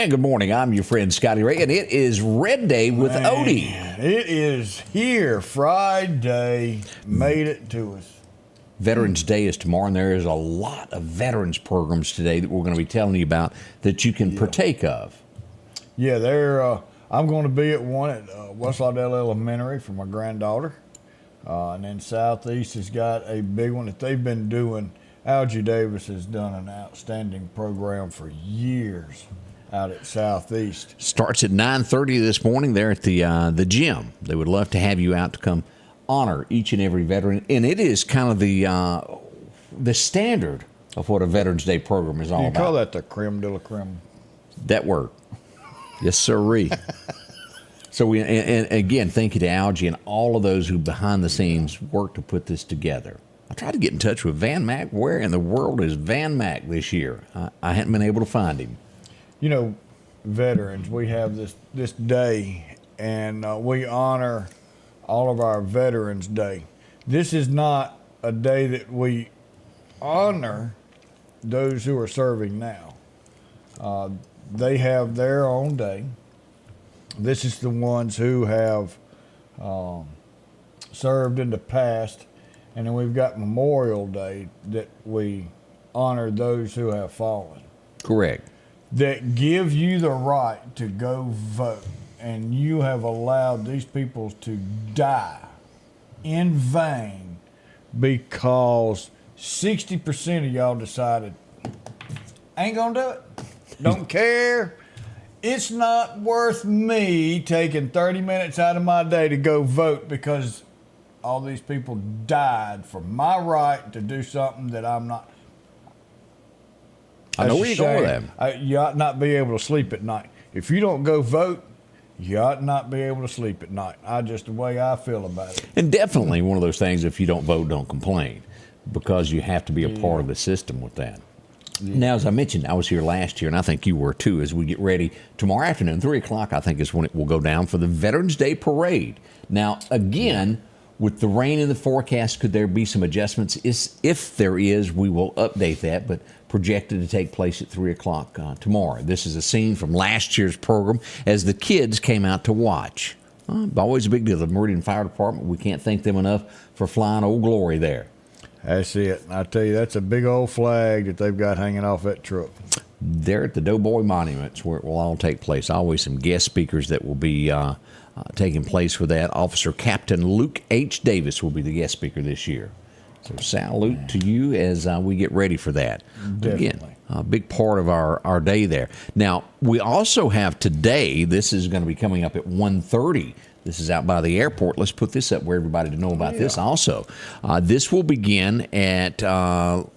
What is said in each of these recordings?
And good morning. I'm your friend Scotty Ray, and it is Red Day with Odie. It is here. Friday made it to us. Veterans Day is tomorrow, and there is a lot of veterans programs today that we're going to be telling you about that you can partake of. Yeah, I'm going to be at one at West Lauderdale Elementary for my granddaughter. And then Southeast has got a big one that they've been doing. Algie Davis has done an outstanding program for years out at Southeast. Starts at 9:30 this morning there at the gym. They would love to have you out to come honor each and every veteran, and it is kind of the standard of what a Veterans Day program is all about. You call that the creme de la creme? That word, yes, sirree. So and again, thank you to Algie and all of those who behind the scenes work to put this together. I tried to get in touch with Van Mack. Where in the world is Van Mack this year? I hadn't been able to find him. You know, veterans, we have this day, and we honor all of our Veterans Day. This is not a day that we honor those who are serving now. They have their own day. This is the ones who have served in the past, and then we've got Memorial Day that we honor those who have fallen. Correct. That give you the right to go vote, and you have allowed these people to die in vain because 60% of y'all decided, ain't gonna do it, don't care. It's not worth me taking 30 minutes out of my day to go vote because all these people died for my right to do something that I'm not. I know where you're going with that. You ought not be able to sleep at night. If you don't go vote, you ought not be able to sleep at night. Just the way I feel about it. And definitely one of those things, if you don't vote, don't complain, because you have to be a part of the system with that. Yeah. Now, as I mentioned, I was here last year, and I think you were too, as we get ready. Tomorrow afternoon, 3 o'clock, I think is when it will go down for the Veterans Day Parade. Now, again, with the rain in the forecast, could there be some adjustments? If there is, we will update that, but projected to take place at 3 o'clock tomorrow. This is a scene from last year's program as the kids came out to watch. Always a big deal. The Meridian Fire Department, we can't thank them enough for flying Old Glory there. That's it. I tell you, that's a big old flag that they've got hanging off that truck. There at the Doughboy Monuments, where it will all take place. Always some guest speakers that will be taking place for that. Officer Captain Luke H. Davis will be the guest speaker this year. So salute to you as we get ready for that. Definitely. Again, a big part of our day there. Now, we also have today, this is going to be coming up at 1:30. This is out by the airport. Let's put this up where everybody to know about this also. This will begin at,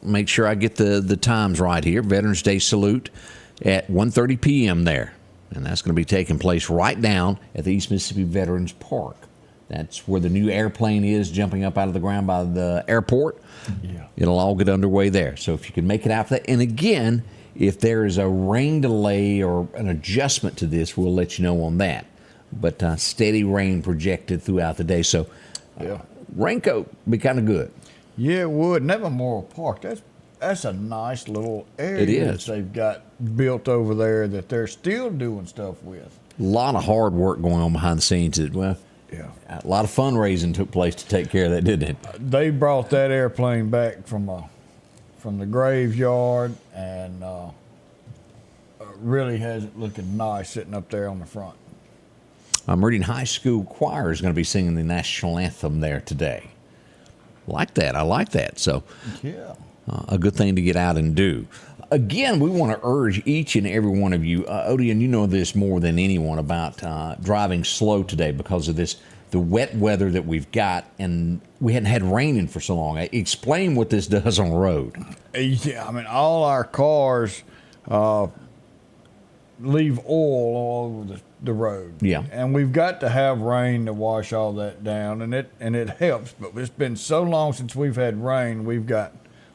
make sure I get the times right here, Veterans Day Salute at 1:30 p.m. there. And that's going to be taking place right down at the East Mississippi Veterans Park. That's where the new airplane is jumping up out of the ground by the airport. Yeah. It'll all get underway there. So if you can make it out for that. And again, if there is a rain delay or an adjustment to this, we'll let you know on that. But steady rain projected throughout the day. So raincoat be kind of good. Yeah, it would. And that Memorial Park, that's a nice little area it is. That they've got built over there that they're still doing stuff with. A lot of hard work going on behind the scenes. A lot of fundraising took place to take care of that, didn't it? They brought that airplane back from the graveyard and really has it looking nice sitting up there on the front. Meridian High School Choir is going to be singing the national anthem there today. Like that. I like that. So, a good thing to get out and do. Again, we want to urge each and every one of you, Odie, and you know this more than anyone about driving slow today because of this the wet weather that we've got, and we hadn't had rain in for so long. Explain what this does on the road. Yeah, I mean, all our cars leave oil all over the road. Yeah. And we've got to have rain to wash all that down, and it helps. But it's been so long since we've had rain, we've got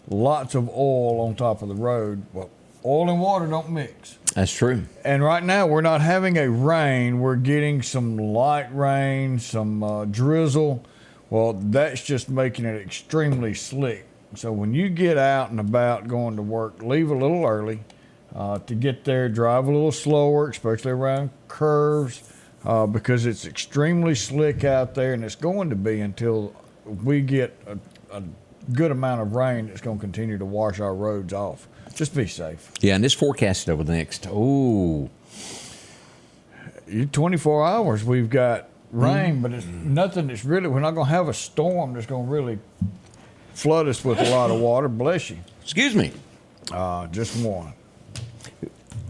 lots of oil on top of the road. Well, oil and water don't mix. That's true. And right now we're not having a rain. We're getting some light rain, some drizzle. Well, that's just making it extremely slick. So when you get out and about going to work, leave a little early to get there. Drive a little slower, especially around curves, because it's extremely slick out there, and it's going to be until we get a good amount of rain that's going to continue to wash our roads off. Just be safe. Yeah, and this forecasted over the next 24 hours we've got rain, but it's nothing that's really, we're not going to have a storm that's going to really flood us with a lot of water. Bless you. Excuse me. Just one.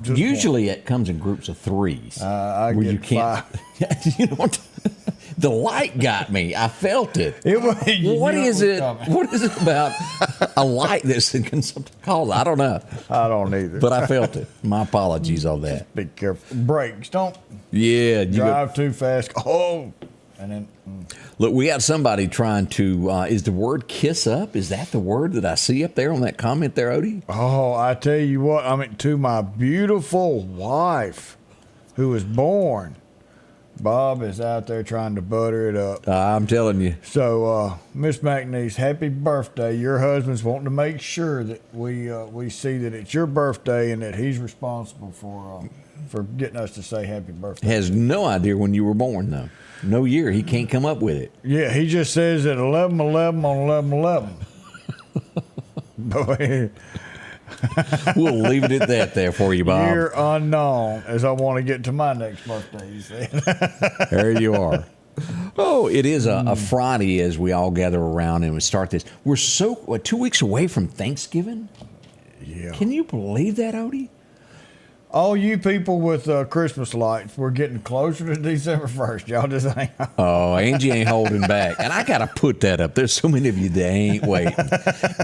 Usually it comes in groups of threes. I where get you can't. You know what? The light got me. I felt it. What is it? What is it about a light that's called? I don't know. I don't either. But I felt it. My apologies on that. Be careful. Brakes. Don't drive too fast. Oh, and then. Look, we got somebody trying to. Is the word "kiss up"? Is that the word that I see up there on that comment there, Odie? Oh, I tell you what. I mean, to my beautiful wife, who was born. Bob is out there trying to butter it up. I'm telling you. So, Miss McNeese, happy birthday. Your husband's wanting to make sure that we see that it's your birthday and that he's responsible for getting us to say happy birthday. Has no idea when you were born, though. No year. He can't come up with it. Yeah, he just says at 11/11 on 11/11. We'll leave it at that there for you, Bob. Year unknown, as I want to get to my next birthday, you said. There you are. Oh, it is a Friday as we all gather around and we start this. We're 2 weeks away from Thanksgiving? Yeah. Can you believe that, Odie? All you people with Christmas lights, we're getting closer to December 1st. Y'all just hang on. Oh, Angie ain't holding back. And I got to put that up. There's so many of you that ain't waiting.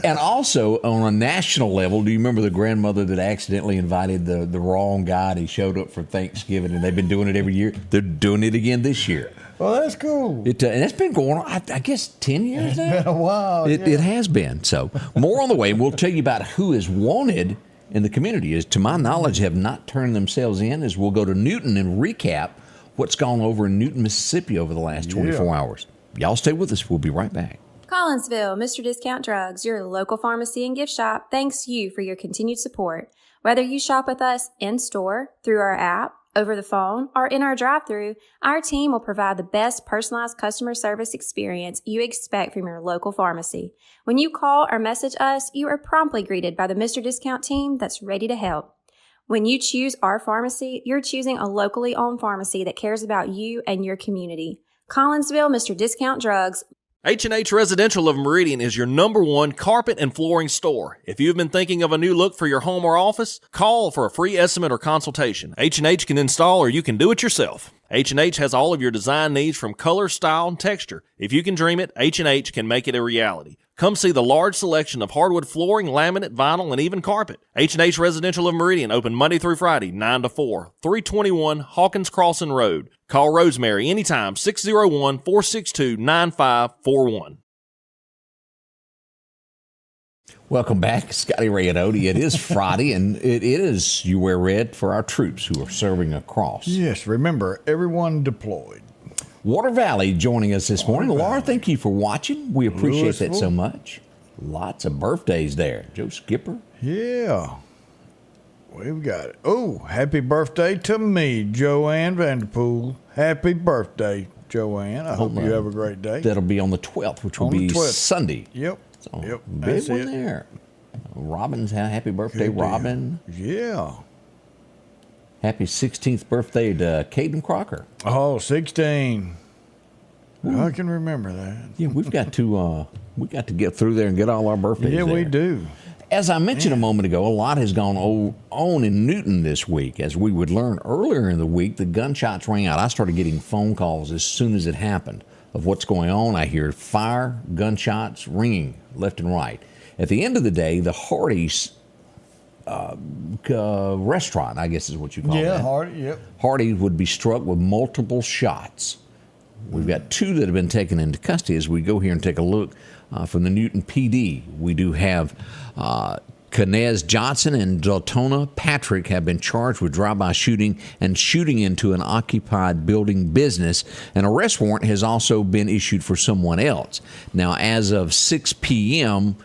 And also, on a national level, do you remember the grandmother that accidentally invited the wrong guy and he showed up for Thanksgiving, and they've been doing it every year? They're doing it again this year. Well, that's cool. And it's been going on, I guess, 10 years now? It's been a while. It has been. So, more on the way. We'll tell you about who is wanted in the community, is, to my knowledge, have not turned themselves in, as we'll go to Newton and recap what's gone over in Newton, Mississippi over the last 24 hours. Y'all stay with us. We'll be right back. Collinsville, Mr. Discount Drugs, your local pharmacy and gift shop, thanks you for your continued support. Whether you shop with us in-store, through our app, over the phone, or in our drive-thru, our team will provide the best personalized customer service experience you expect from your local pharmacy. When you call or message us, you are promptly greeted by the Mr. Discount team that's ready to help. When you choose our pharmacy, you're choosing a locally owned pharmacy that cares about you and your community. Collinsville, Mr. Discount Drugs. H&H Residential of Meridian is your #1 carpet and flooring store. If you've been thinking of a new look for your home or office, call for a free estimate or consultation. H&H can install, or you can do it yourself. H&H has all of your design needs, from color, style, and texture. If you can dream it, H&H can make it a reality. Come see the large selection of hardwood flooring, laminate, vinyl, and even carpet. H&H Residential of Meridian, open Monday through Friday, 9 to 4, 321 Hawkins Crossing Road. Call Rosemary anytime, 601-462-9541. Welcome back, Scotty Ray and Odie. It is Friday, and it is You Wear Red for our troops who are serving across. Yes, remember, everyone deployed. Water Valley joining us this morning. Laura, thank you for watching. We appreciate that so much. Lots of birthdays there. Joe Skipper. Yeah. We've got it. Oh, happy birthday to me, Joanne Vanderpool. Happy birthday, Joanne. I hope you have a great day. That'll be on the 12th, which will be Sunday. Yep. So, yep. Big one there. Robin's happy birthday, Robin. Yeah. Happy 16th birthday to Caden Crocker. Oh, 16. Ooh. I can remember that. Yeah, we got to get through there and get all our birthdays. Yeah, there. we do. As I mentioned a moment ago, a lot has gone on in Newton this week. As we would learn earlier in the week, the gunshots rang out. I started getting phone calls as soon as it happened of what's going on. I hear fire, gunshots ringing left and right. At the end of the day, the Hardee's restaurant, I guess is what you call it. Yeah, Hardee, yep. Hardee would be struck with multiple shots. We've got 2 that have been taken into custody. As we go here and take a look from the Newton PD, we do have Knez Johnson and Deltona Patrick have been charged with drive-by shooting and shooting into an occupied building business. An arrest warrant has also been issued for someone else. Now, as of 6 p.m.,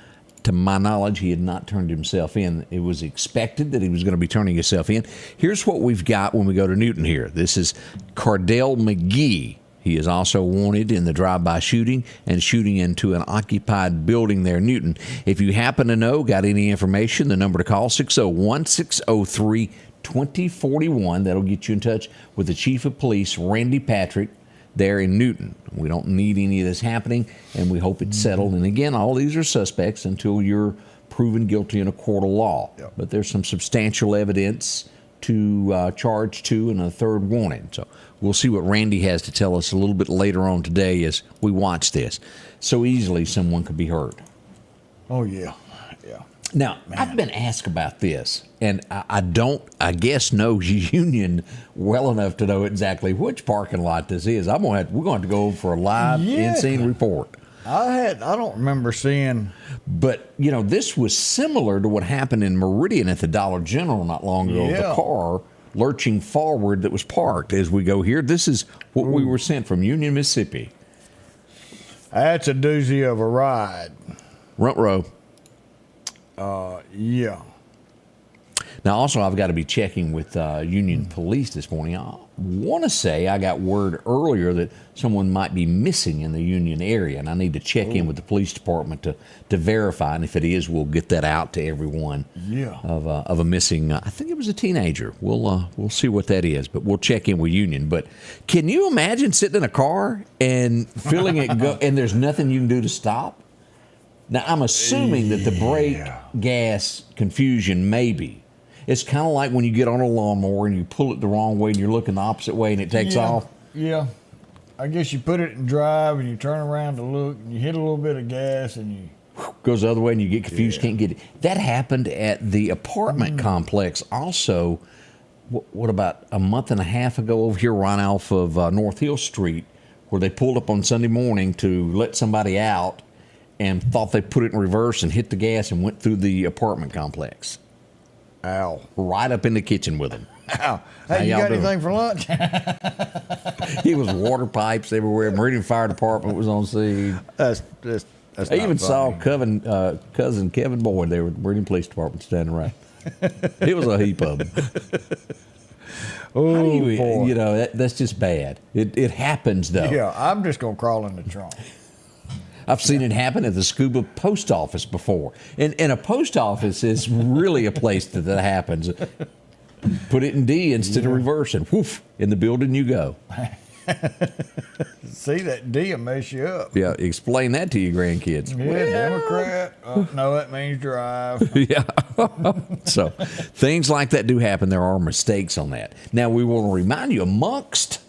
to my knowledge, he had not turned himself in. It was expected that he was going to be turning himself in. Here's what we've got when we go to Newton here. This is Cardell McGee. He is also wanted in the drive-by shooting and shooting into an occupied building there in Newton. If you happen to know, got any information, the number to call, 601-603-2041. That'll get you in touch with the Chief of Police, Randy Patrick, there in Newton. We don't need any of this happening, and we hope it's settled. And again, all these are suspects until you're proven guilty in a court of law. Yep. But there's some substantial evidence to charge 2 and a 3rd wanted. So we'll see what Randy has to tell us a little bit later on today as we watch this. So easily someone could be hurt. Oh, yeah. Yeah. Now, I've been asked about this, and I don't, I guess, know Union well enough to know exactly which parking lot this is. We're going to have to go for a live in-scene report. I don't remember seeing. But, this was similar to what happened in Meridian at the Dollar General not long ago. Yeah. The car lurching forward that was parked. As we go here, this is what we were sent from Union, Mississippi. That's a doozy of a ride. Front row. Yeah. Now, also, I've got to be checking with Union Police this morning. I want to say I got word earlier that someone might be missing in the Union area, and I need to check in with the police department to verify. And if it is, we'll get that out to everyone. Yeah. Of a missing. I think it was a teenager. We'll see what that is, but we'll check in with Union. But can you imagine sitting in a car and feeling it go, and there's nothing you can do to stop? Now, I'm assuming that the brake gas confusion maybe. It's kind of like when you get on a lawnmower and you pull it the wrong way and you're looking the opposite way and it takes off. Yeah. I guess you put it in drive and you turn around to look and you hit a little bit of gas and you goes the other way and you get confused, can't get it. That happened at the apartment complex also, what about a month and a half ago over here right off of North Hill Street, where they pulled up on Sunday morning to let somebody out and thought they put it in reverse and hit the gas and went through the apartment complex. Ow. Right up in the kitchen with them. Ow. Hey, you got anything for lunch? It was water pipes everywhere. Meridian Fire Department was on scene. That's I even saw cousin Kevin Boyd there with the Meridian Police Department standing around. It was a heap of them. Oh, How do you, boy. that's just bad. It happens, though. Yeah, I'm just going to crawl in the trunk. I've seen it happen at the Scuba post office before. And a post office is really a place that happens. Put it in D instead of reverse, and whoof, in the building you go. See, that D will mess you up. Yeah, explain that to your grandkids. Yeah, Democrat. No, that means drive. Yeah. So things like that do happen. There are mistakes on that. Now, we want to remind you, amongst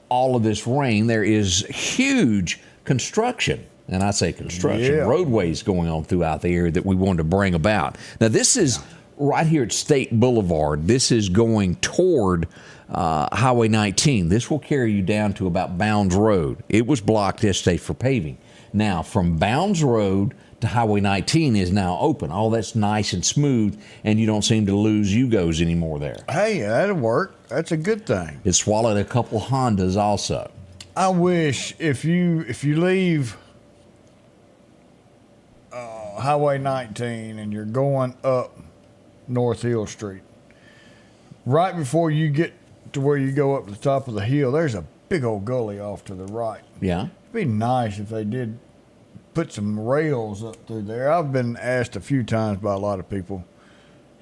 all of this rain, there is huge construction. And I say construction, roadways going on throughout the area that we wanted to bring about. Now, this is right here at State Boulevard. This is going toward Highway 19. This will carry you down to about Bounds Road. It was blocked yesterday for paving. Now, from Bounds Road to Highway 19 is now open. All that's nice and smooth, and you don't seem to lose Yugos anymore there. Hey, that'll work. That's a good thing. It swallowed a couple Hondas also. I wish if you leave Highway 19 and you're going up North Hill Street, right before you get to where you go up to the top of the hill, there's a big old gully off to the right. Yeah. It'd be nice if they did put some rails up through there. I've been asked a few times by a lot of people,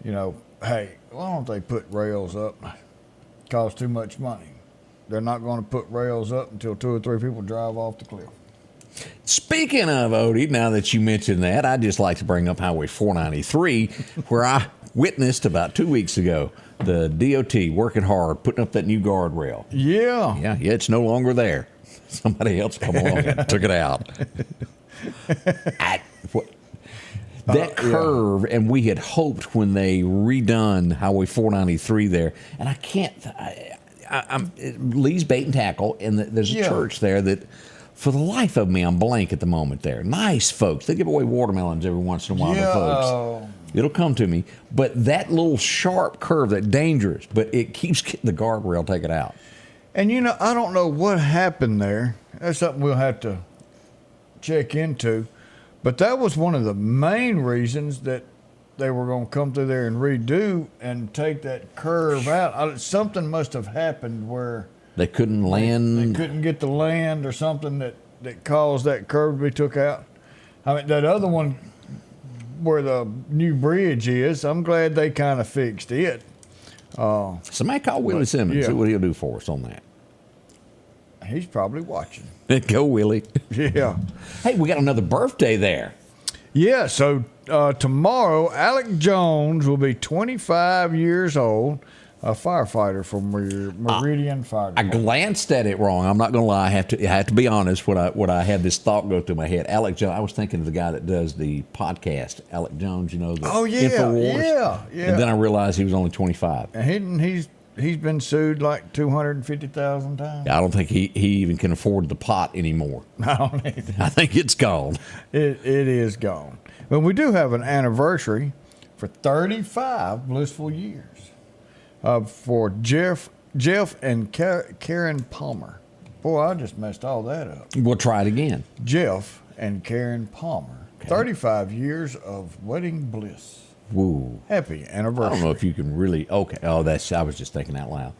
hey, why don't they put rails up? It costs too much money. They're not going to put rails up until 2 or 3 people drive off the cliff. Speaking of Odie, now that you mentioned that, I'd just like to bring up Highway 493, where I witnessed about 2 weeks ago the DOT working hard, putting up that new guardrail. Yeah. Yeah, it's no longer there. Somebody else come along and took it out. That curve, and we had hoped when they redone Highway 493 there, and I can't, I'm Lee's Bait and Tackle, and there's a church there that, for the life of me, I'm blank at the moment there. Nice folks. They give away watermelons every once in a while to folks. It'll come to me. But that little sharp curve, that dangerous, but it keeps getting the guardrail taken out. And, I don't know what happened there. That's something we'll have to check into. But that was one of the main reasons that they were going to come through there and redo and take that curve out. Something must have happened where they couldn't land. They couldn't get the land or something that caused that curve to be took out. I mean, that other one where the new bridge is, I'm glad they kind of fixed it. Somebody call Willie Simmons. See what he'll do for us on that. He's probably watching. Go, Willie. Yeah. Hey, we got another birthday there. Yeah, so tomorrow, Alec Jones will be 25 years old, a firefighter from Meridian Fire Department. I glanced at it wrong. I'm not going to lie. I have to be honest. What I had this thought go through my head. Alec Jones. I was thinking of the guy that does the podcast, Alec Jones. The Infowars. Yeah. And then I realized he was only 25. And he's been sued like 250,000 times. I don't think he even can afford the pot anymore. I don't either. I think it's gone. It is gone. But we do have an anniversary for 35 blissful years for Jeff and Karen Palmer. Boy, I just messed all that up. We'll try it again. Jeff and Karen Palmer. Okay. 35 years of wedding bliss. Woo. Happy anniversary. I don't know if you can really. Okay. Oh, I was just thinking out loud.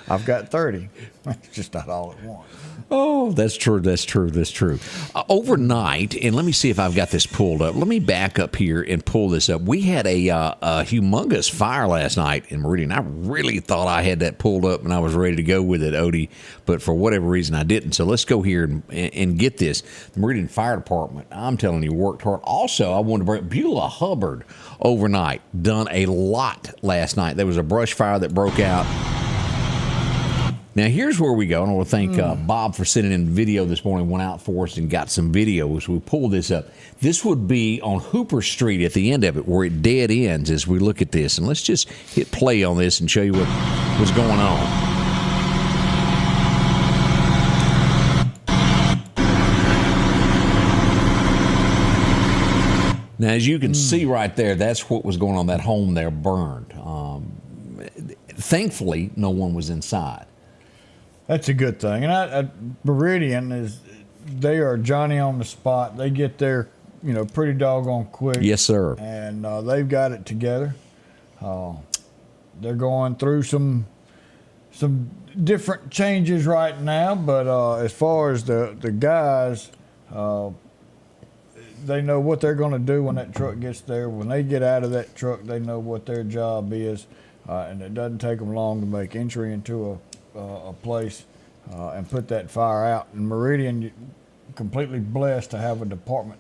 I've got 30. It's just not all at once. Oh, that's true. Overnight, and let me see if I've got this pulled up. Let me back up here and pull this up. We had a humongous fire last night in Meridian. I really thought I had that pulled up and I was ready to go with it, Odie, but for whatever reason I didn't. So let's go here and get this. The Meridian Fire Department, I'm telling you, worked hard. Also, I wanted to bring Beulah Hubbard overnight. Done a lot last night. There was a brush fire that broke out. Now, here's where we go, and I want to thank Bob for sending in video this morning, went out for us and got some video as we pull this up. This would be on Hooper Street at the end of it, where it dead ends as we look at this. And let's just hit play on this and show you what's going on. Now, as you can see right there, that's what was going on. That home there burned. Thankfully, no one was inside. That's a good thing. And Meridian they are Johnny on the spot. They get there, pretty doggone quick. Yes, sir. And they've got it together. They're going through some different changes right now, but as far as the guys, they know what they're going to do when that truck gets there. When they get out of that truck, they know what their job is, and it doesn't take them long to make entry into a place and put that fire out. And Meridian, completely blessed to have a department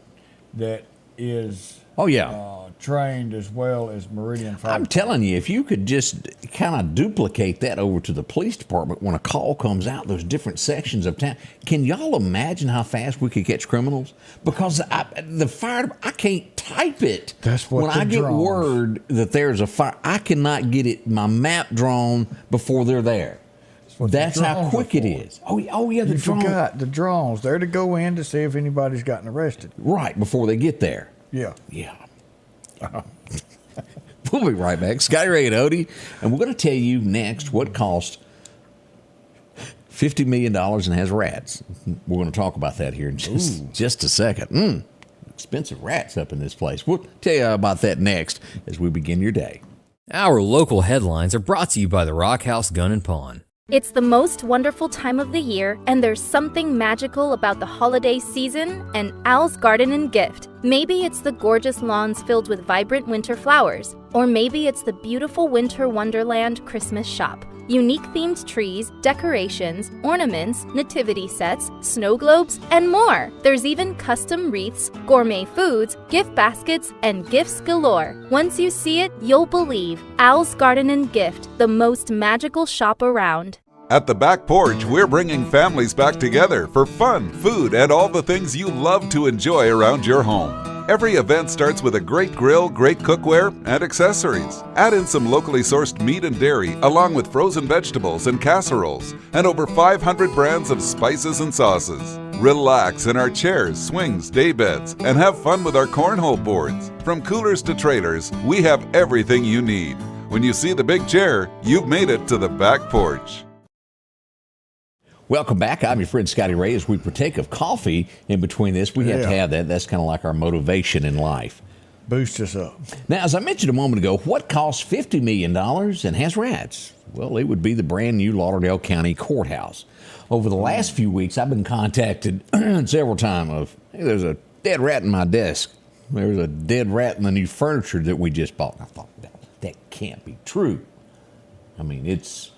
that is trained as well as Meridian Fire. I'm telling you, if you could just kind of duplicate that over to the police department when a call comes out, those different sections of town, can y'all imagine how fast we could catch criminals? Because the fire, I can't type it. That's what when I get drones. word that there's a fire, I cannot get it my map drawn before they're there. That's how quick it is. Oh yeah, the drones. You forgot the drones. They're to go in to see if anybody's gotten arrested. Right, before they get there. Yeah. We'll be right back. Scotty Ray and Odie, and we're going to tell you next what cost $50 million and has rats. We're going to talk about that here in just a second. Expensive rats up in this place. We'll tell you about that next as we begin your day. Our local headlines are brought to you by the Rock House Gun and Pawn. It's the most wonderful time of the year, and there's something magical about the holiday season and Al's Garden and Gift. Maybe it's the gorgeous lawns filled with vibrant winter flowers, or maybe it's the beautiful winter wonderland Christmas shop. Unique themed trees, decorations, ornaments, nativity sets, snow globes, and more. There's even custom wreaths, gourmet foods, gift baskets, and gifts galore. Once you see it, you'll believe. Al's Garden and Gift, the most magical shop around. At the Back Porch, we're bringing families back together for fun, food, and all the things you love to enjoy around your home. Every event starts with a great grill, great cookware, and accessories. Add in some locally sourced meat and dairy, along with frozen vegetables and casseroles, and over 500 brands of spices and sauces. Relax in our chairs, swings, daybeds, and have fun with our cornhole boards. From coolers to trailers, we have everything you need. When you see the big chair, you've made it to the Back Porch. Welcome back. I'm your friend Scotty Ray. As we partake of coffee in between this, we have to have that. That's kind of like our motivation in life. Boost us up. Now, as I mentioned a moment ago, what costs $50 million and has rats? Well, it would be the brand new Lauderdale County Courthouse. Over the last few weeks, I've been contacted several times of, hey, there's a dead rat in my desk. There's a dead rat in the new furniture that we just bought. And I thought, that can't be true. I mean, it's...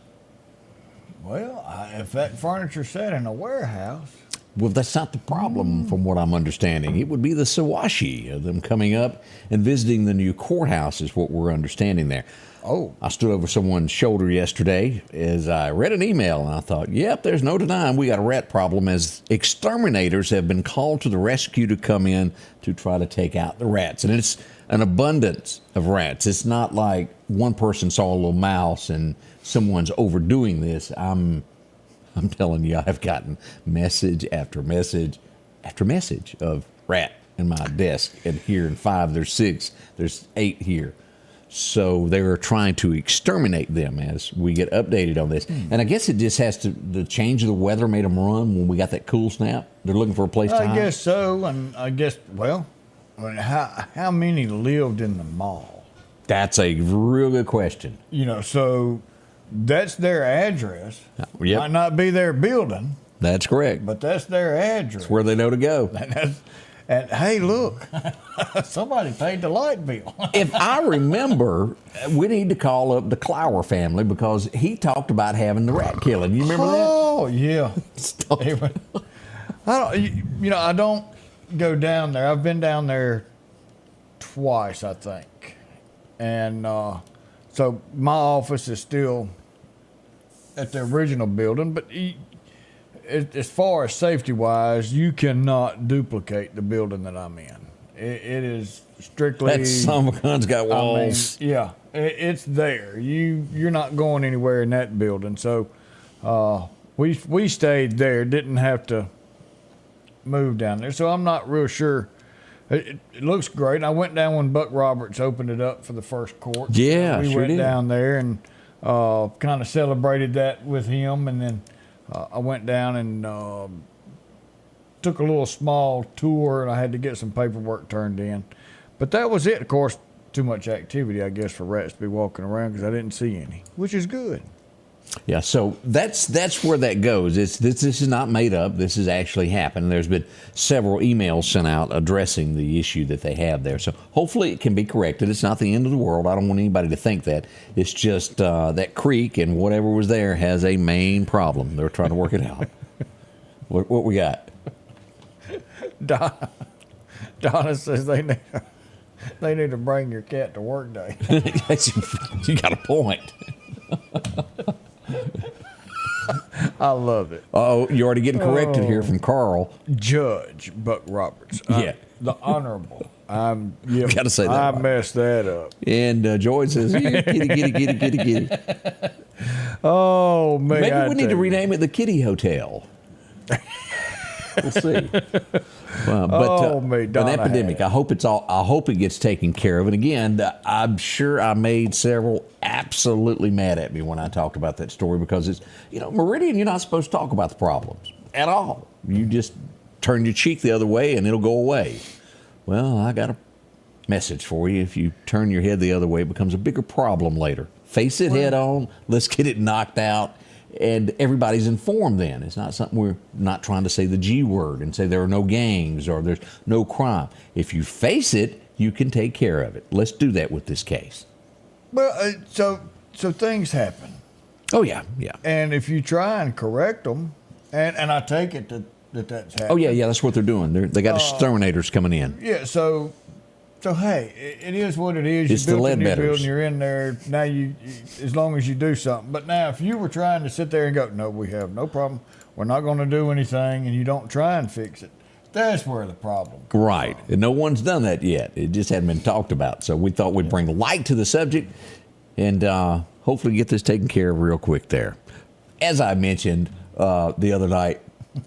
Well, if that furniture sat in a warehouse. Well, that's not the problem from what I'm understanding. It would be the Sawashi of them coming up and visiting the new courthouse is what we're understanding there. Oh. I stood over someone's shoulder yesterday as I read an email, and I thought, yep, there's no denying we got a rat problem as exterminators have been called to the rescue to come in to try to take out the rats. And it's an abundance of rats. It's not like one person saw a little mouse and someone's overdoing this. I'm telling you, I've gotten message after message after message of rat in my desk. And here in 5, there's 6, there's 8 here. So they're trying to exterminate them as we get updated on this. And I guess it just has to, the change of the weather made them run when we got that cool snap. They're looking for a place to hide. I guess so. And I guess, well, how many lived in the mall? That's a real good question. You know, so that's their address. Yep. Might not be their building, That's correct. but that's their address. It's where they know to go. And hey, look, somebody paid the light bill. If I remember, we need to call up the Clower family because he talked about having the rat killing. You remember that? Oh, yeah. I don't go down there. I've been down there twice, I think. And so my office is still at the original building, but as far as safety-wise, you cannot duplicate the building that I'm in. It is strictly... That son of a gun's got walls. I mean, yeah, it's there. You're not going anywhere in that building. So we stayed there, didn't have to move down there. So I'm not real sure. It looks great. I went down when Buck Roberts opened it up for the first court. Yeah, we sure went did. down there and kind of celebrated that with him, and then I went down and took a little small tour, and I had to get some paperwork turned in. But that was it. Of course, too much activity, I guess, for rats to be walking around because I didn't see any, which is good. Yeah, so that's where that goes. This is not made up. This has actually happened. There's been several emails sent out addressing the issue that they have there. So hopefully it can be corrected. It's not the end of the world. I don't want anybody to think that. It's just that creek and whatever was there has a main problem. They're trying to work it out. What we got? Donna says they need to bring your cat to work day. You got a point. I love it. Oh, you're already getting corrected here from Carl. Judge Buck Roberts. Yeah. The Honorable. Gotta say that I right. messed that up. And Joy says, "Here, kitty. Oh, man. Maybe we need to rename it the Kitty Hotel. We'll see. An epidemic. I hope it gets taken care of. And again, I'm sure I made several absolutely mad at me when I talked about that story because it's, Meridian, you're not supposed to talk about the problems at all. You just turn your cheek the other way and it'll go away. Well, I got a message for you. If you turn your head the other way, it becomes a bigger problem later. Face it head on. Let's get it knocked out. And everybody's informed then. It's not something we're not trying to say the G word and say there are no gangs or there's no crime. If you face it, you can take care of it. Let's do that with this case. Well, so things happen. Oh, yeah, yeah. And if you try and correct them, and I take it that's happening. Oh, yeah, that's what they're doing. They got exterminators coming in. Yeah, so hey, it is what it is. It's You the built a new Ledbetters. building, you're in there. Now as long as you do something. But now if you were trying to sit there and go, no, we have no problem. We're not going to do anything, and you don't try and fix it. That's where the problem comes Right. from. And no one's done that yet. It just hadn't been talked about. So we thought we'd bring light to the subject and hopefully get this taken care of real quick there. As I mentioned the other night,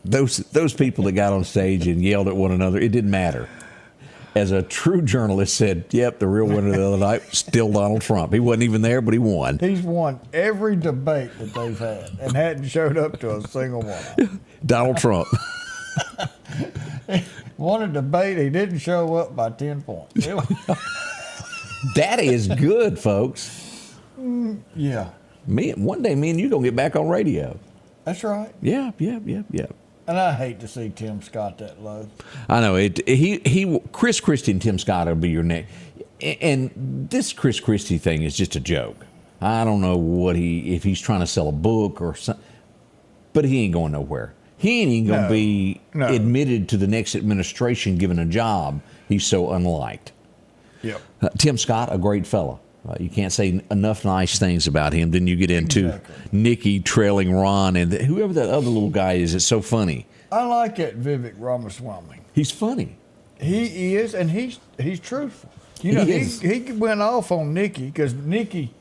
those people that got on stage and yelled at one another, it didn't matter. As a true journalist said, yep, the real winner the other night, still Donald Trump. He wasn't even there, but he won. He's won every debate that they've had and hadn't showed up to a single one. Donald Trump. Won a debate, he didn't show up by 10 points. That is good, folks. Yeah, One day, me and you going to get back on radio. that's right. Yeah. And I hate to see Tim Scott that low. I know Chris Christie and Tim Scott will be your next. And this Chris Christie thing is just a joke. I don't know if he's trying to sell a book or something, but he ain't going nowhere. He ain't even going to be admitted to the next administration given a job. He's so unliked. Yep. Tim Scott, a great fella. You can't say enough nice things about him. Then you get into Nikki trailing Ron and whoever that other little guy is. It's so funny. I like that Vivek Ramaswamy. He's funny. He is, and he's truthful. You know, he went off on Nikki because Nikki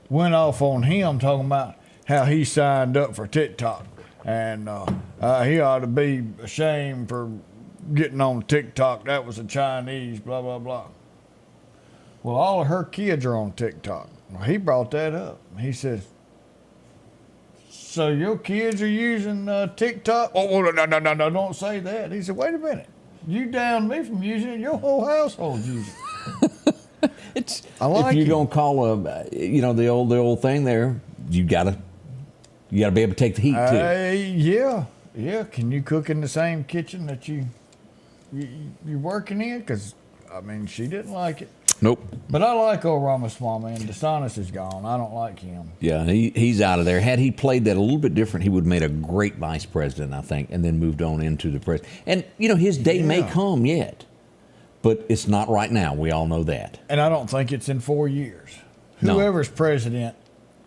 went off on him talking about how he signed up for TikTok. And he ought to be ashamed for getting on TikTok. That was a Chinese, blah, blah, blah. Well, all of her kids are on TikTok. Well, he brought that up. He says, so your kids are using TikTok? Oh, no, don't say that. He said, wait a minute. You downed me from using it. Your whole household's using it. I like if you're it. gonna call the old thing there, you gotta be able to take the heat too. Yeah. Can you cook in the same kitchen that you're working in? Because I mean, she didn't like it. Nope. But I like old Ramaswamy, and DeSantis is gone. I don't like him. Yeah, he's out of there. Had he played that a little bit different, he would have made a great vice president, I think, and then moved on into the president. And his day may come yet, but it's not right now. We all know that. And I don't think it's in 4 years. No. Whoever's president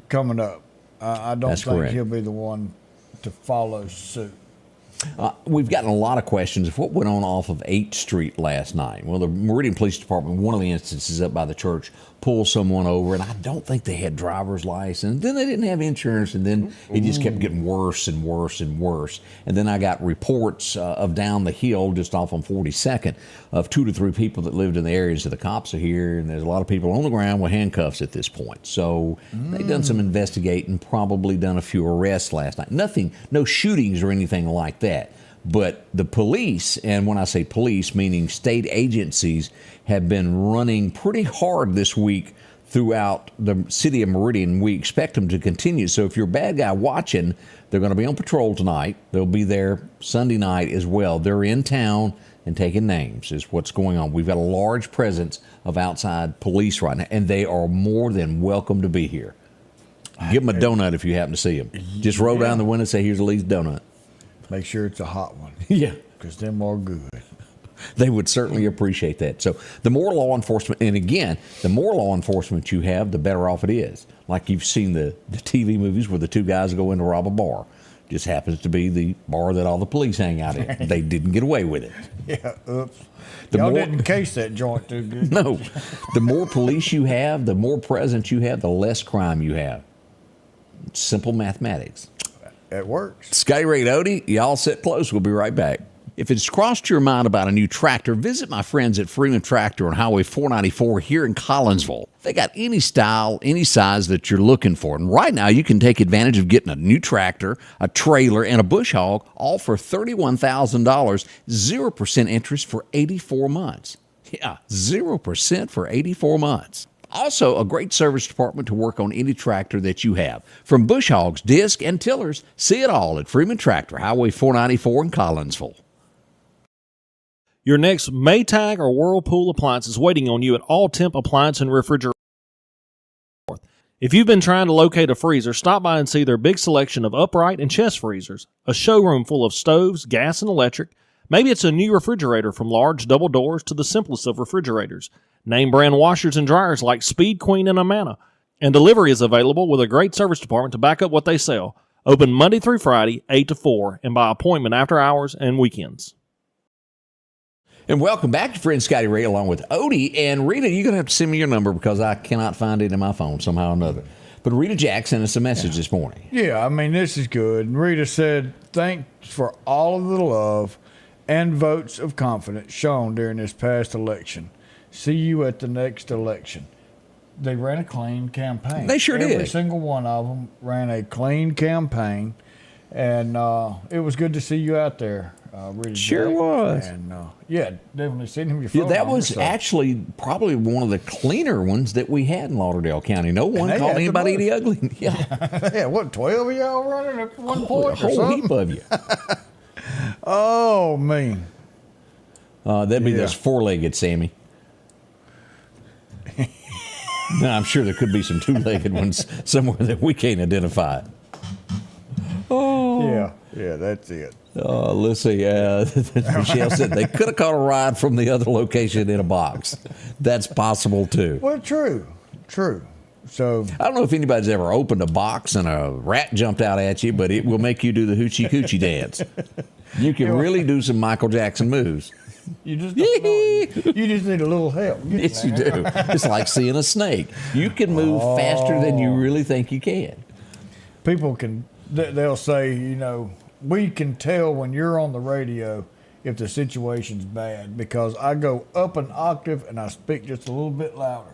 coming up, I don't That's think correct. he'll be the one to follow suit. We've gotten a lot of questions of what went on off of 8th Street last night. Well, the Meridian Police Department, one of the instances up by the church, pulled someone over, and I don't think they had driver's license. Then they didn't have insurance, and then it just kept getting worse and worse and worse. And then I got reports of down the hill, just off on 42nd, of 2 to 3 people that lived in the area. So the cops are here, and there's a lot of people on the ground with handcuffs at this point. So they've done some investigating, probably done a few arrests last night. No shootings or anything like that. But the police, and when I say police, meaning state agencies, have been running pretty hard this week throughout the city of Meridian. We expect them to continue. So if you're a bad guy watching, they're going to be on patrol tonight. They'll be there Sunday night as well. They're in town and taking names is what's going on. We've got a large presence of outside police right now, and they are more than welcome to be here. Give them a donut if you happen to see them. Just roll down the window and say, here's a Lee's donut. Make sure it's a hot one. Yeah. Because them are good. They would certainly appreciate that. So the more law enforcement, and again, the more law enforcement you have, the better off it is. Like you've seen the TV movies where the 2 guys go in to rob a bar. Just happens to be the bar that all the police hang out in. They didn't get away with it. Yeah, oops. The Y'all more- didn't case that joint too good. No. The more police you have, the more presence you have, the less crime you have. It's simple mathematics. It works. Scotty Ray and Odie, y'all sit close. We'll be right back. If it's crossed your mind about a new tractor, visit my friends at Freeman Tractor on Highway 494 here in Collinsville. They got any style, any size that you're looking for. And right now, you can take advantage of getting a new tractor, a trailer, and a bush hog, all for $31,000, 0% interest for 84 months. Yeah, 0% for 84 months. Also, a great service department to work on any tractor that you have. From bush hogs, disc, and tillers, see it all at Freeman Tractor, Highway 494 in Collinsville. Your next Maytag or Whirlpool appliance is waiting on you at All Temp Appliance and Refrigerator. If you've been trying to locate a freezer, stop by and see their big selection of upright and chest freezers, a showroom full of stoves, gas, and electric. Maybe it's a new refrigerator from large double doors to the simplest of refrigerators. Name brand washers and dryers like Speed Queen and Amana. And delivery is available with a great service department to back up what they sell. Open Monday through Friday, 8 to 4, and by appointment after hours and weekends. And welcome back to friend Scotty Ray along with Odie. And Rita, you're going to have to send me your number because I cannot find it in my phone somehow or another. But Rita Jack sent us a message this morning. Yeah, I mean, this is good. And Rita said, thanks for all of the love and votes of confidence shown during this past election. See you at the next election. They ran a clean campaign. They sure did. Every single one of them ran a clean campaign. And it was good to see you out there, Rita Sure Jack. was. And yeah, definitely send him your Yeah, phone that number, was so. actually probably one of the cleaner ones that we had in Lauderdale County. No one they called had the anybody most. the ugly. Yeah, Yeah, what, 12 of y'all running at one a point or whole something? heap of you. Oh, man. That'd be Yeah. this four-legged Sammy. Now, I'm sure there could be some two-legged ones somewhere that we can't identify. Yeah, that's it. Let's see. Michelle said they could have caught a ride from the other location in a box. That's possible, too. Well, true. So, I don't know if anybody's ever opened a box and a rat jumped out at you, but it will make you do the hoochie coochie dance. You can really do some Michael Jackson moves. you just don't know. You just need a little help. Yes, you do. It's like seeing a snake. You can move faster than you really think you can. People they'll say, we can tell when you're on the radio if the situation's bad because I go up an octave and I speak just a little bit louder.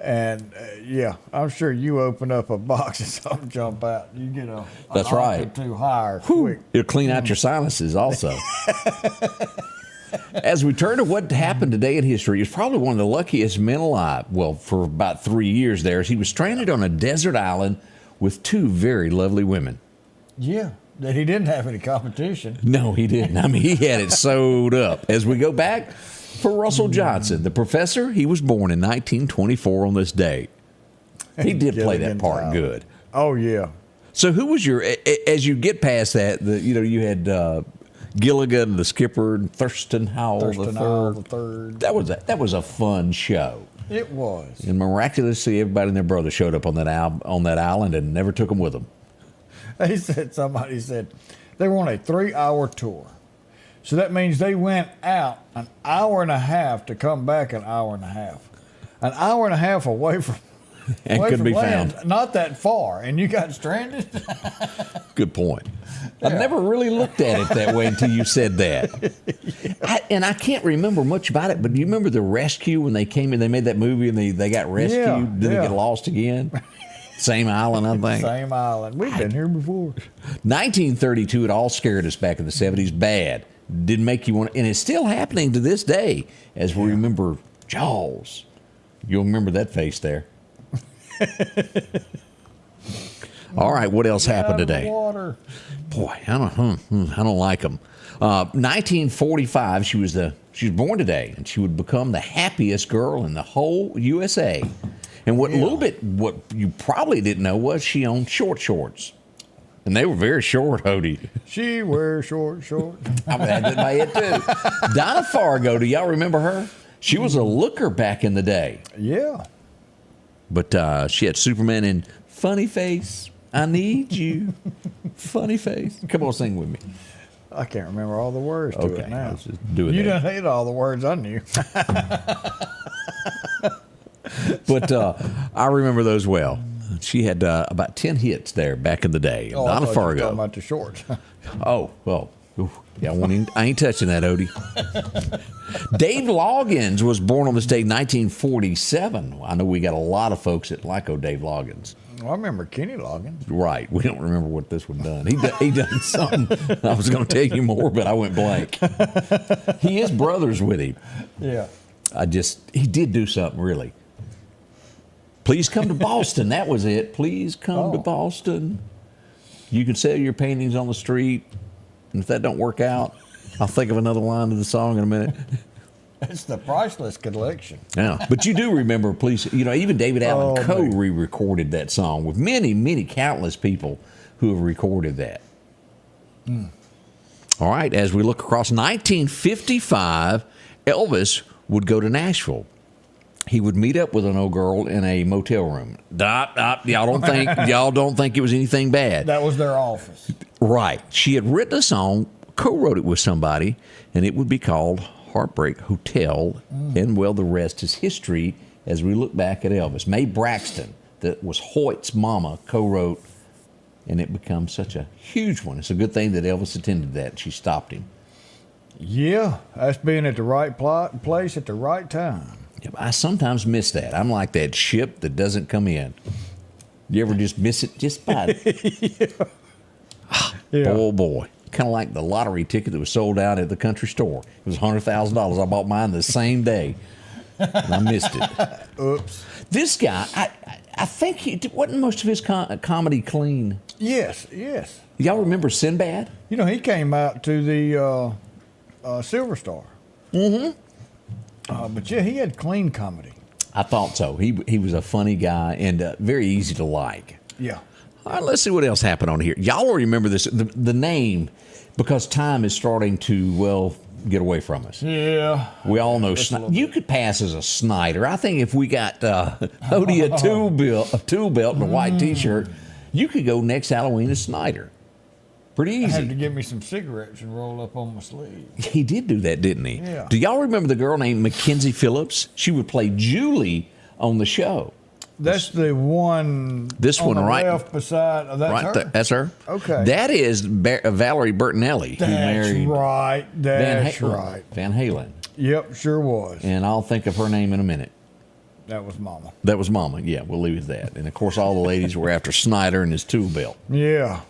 And yeah, I'm sure you open up a box and something jump out. You get an That's right. octave too high or quick. It'll clean out your sinuses also. As we turn to what happened today in history, he's probably one of the luckiest men alive. Well, for about 3 years there, he was stranded on a desert island with two very lovely women. Yeah, that he didn't have any competition. No, he didn't. I mean, he had it sewed up. As we go back for Russell Johnson, the professor, he was born in 1924 on this day. He did play that part good. Oh, yeah. So who was your, as you get past that, you had Gilligan, the skipper, and Thurston Howell the third. That was a fun show. It was. And miraculously, everybody and their brother showed up on that island and never took them with them. Somebody said they were on a 3-hour tour. So that means they went out an hour and a half to come back an hour and a half. An hour and a half away from And away couldn't from be land, found. not that far, and you got stranded? Good point. I never really looked at it that way until you said that. I can't remember much about it, but do you remember the rescue when they came in? They made that movie and they got rescued. Yeah, Did they get lost again? Same island, I think. Same island. We've been here before. 1932, it all scared us back in the 70s. Bad. Didn't make you want to, and it's still happening to this day as we remember Jaws. You'll remember that face there. All right, what else happened today? Water. Boy, I don't like them. 1945, she was born today, and she would become the happiest girl in the whole USA. And what you probably didn't know was she owned short shorts. And they were very short, Odie. She wears short. I had that in my head, too. Donna Fargo, do y'all remember her? She was a looker back in the day. Yeah. But she had Superman in Funny Face. I need you. Funny Face. Come on, sing with me. I can't remember all the words to it now. Let's just do it. You done hate all the words I knew. But I remember those well. She had about 10 hits there back in the day. Oh, Donna I thought you were Fargo. talking about the shorts. Oh, well. Ooh, yeah, I ain't touching that, Odie. Dave Loggins was born on this day, 1947. I know we got a lot of folks that like Dave Loggins. Well, I remember Kenny Loggins. Right. We don't remember what this one done. He done something. I was going to tell you more, but I went blank. He is brothers with him. Yeah. He did do something, really. Please come to Boston. That was it. Please come to Boston. You can sell your paintings on the street. And if that don't work out, I'll think of another line of the song in a minute. It's the priceless collection. Yeah, but you do remember, please, even David Allen Coe re-recorded that song with many, many countless people who have recorded that. All right, as we look across 1955, Elvis would go to Nashville. He would meet up with an old girl in a motel room. Y'all don't think it was anything bad. That was their office. Right. She had written a song, co-wrote it with somebody, and it would be called Heartbreak Hotel, and well, the rest is history as we look back at Elvis. Mae Braxton, that was Hoyt's mama, co-wrote, and it becomes such a huge one. It's a good thing that Elvis attended that. She stopped him. Yeah, that's being at the right place at the right time. Yeah, I sometimes miss that. I'm like that ship that doesn't come in. You ever just miss it just by Yeah. Boy. Kind of like the lottery ticket that was sold out at the country store. It was $100,000. I bought mine the same day, and I missed it. Oops. This guy, I think wasn't most of his comedy clean. Yes. Y'all remember Sinbad? He came out to the Silver Star. But yeah, he had clean comedy. I thought so. He was a funny guy and very easy to like. Yeah. All right, let's see what else happened on here. Y'all will remember this, the name, because time is starting to, get away from us. Yeah. We all know you could pass as a Snyder. I think if we got Odie a tool belt and a white T-shirt, you could go next Halloween as Snyder. Pretty easy. I had to get me some cigarettes and roll up on my sleeve. He did do that, didn't he? Yeah. Do y'all remember the girl named Mackenzie Phillips? She would play Julie on the show. That's the one. This on one, the right? left beside. That's Right her. there. That's her. Okay. That is Valerie Bertinelli, who married right. That's right. Van Halen. Yep, sure was. And I'll think of her name in a minute. That was Mama. That was Mama. Yeah, we'll leave it at that. And of course, all the ladies were after Snyder and his tool belt. Yeah.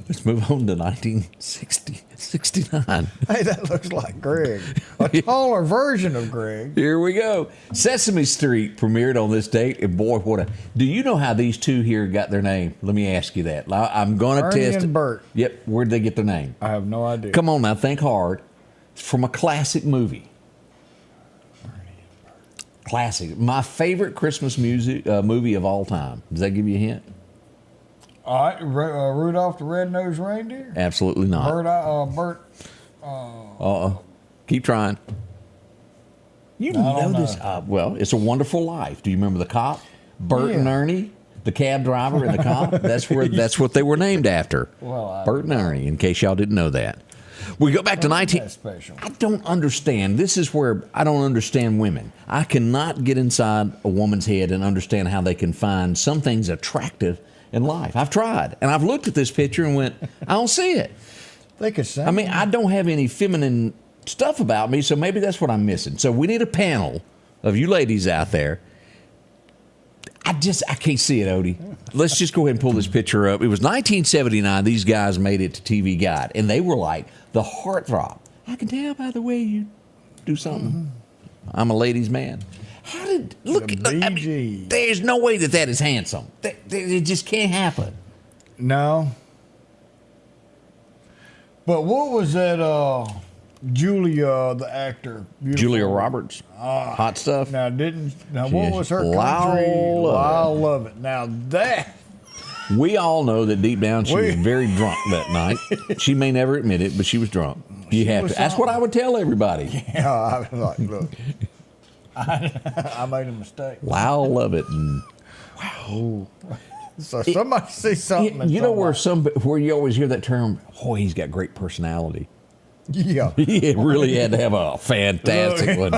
Let's move on to 1969. Hey, that looks like Greg. A taller version of Greg. Here we go. Sesame Street premiered on this date, and boy, do you know how these two here got their name? Let me ask you that. I'm going to Ernie test and it. Bert. Yep, where'd they get their name? I have no idea. Come on now, think hard. It's from a classic movie. Classic. My favorite Christmas movie of all time. Does that give you a hint? All right, Rudolph the Red-Nosed Reindeer? Absolutely not. Bert. Keep trying. You know this. Well, It's a Wonderful Life. Do you remember the cop? Bert and Ernie, the cab driver and the cop. That's what they were named after. Well, Bert and Ernie, in case y'all didn't know that. We go back to 19. That's special. I don't understand. This is where I don't understand women. I cannot get inside a woman's head and understand how they can find some things attractive in life. I've tried, and I've looked at this picture and went, I don't see it. They could sing. I mean, I don't have any feminine stuff about me, so maybe that's what I'm missing. So we need a panel of you ladies out there. I can't see it, Odie. Let's just go ahead and pull this picture up. It was 1979. These guys made it to TV Guide, and they were like the heartthrob. I can tell by the way you do something. I'm a ladies' man. How did look? I mean, there's no way that is handsome. It just can't happen. No. But what was that? Julia, the actor. Julia Roberts. Hot stuff. Now what Yes. was her Lyle country? Lovett. Lyle Lovett. Now that. We all know that deep down she was very drunk that night. She may never admit it, but she was drunk. You have to. That's what I would tell everybody. Yeah, I was like, look, I made a mistake. Lyle Lovett. Wow. So somebody see something. You know where you always hear that term, oh, he's got great personality. Yeah. He really had to have a fantastic one.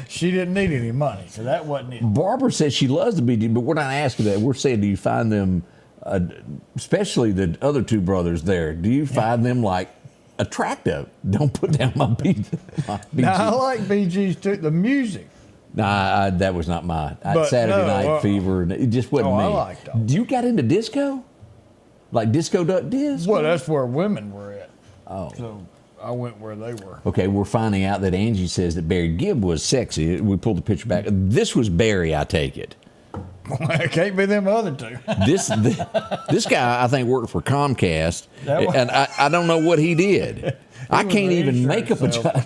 She didn't need any money, so that wasn't it. Barbara says she loves the Bee Gees, but we're not asking that. We're saying, do you find them, especially the other two brothers there, do you find them like attractive? Don't put down my Bee Gees. Now, I like Bee Gees too, the music. Nah, that was not mine. But Saturday no, Night Fever, and it just wasn't me. I liked them. You got into disco? Like Disco Duck Disco? Well, that's where women were at. Oh. So I went where they were. Okay, we're finding out that Angie says that Barry Gibb was sexy. We pulled the picture back. This was Barry, I take it. It can't be them other two. This guy, I think, worked for Comcast, and I don't know what he did. I can't even make up a job.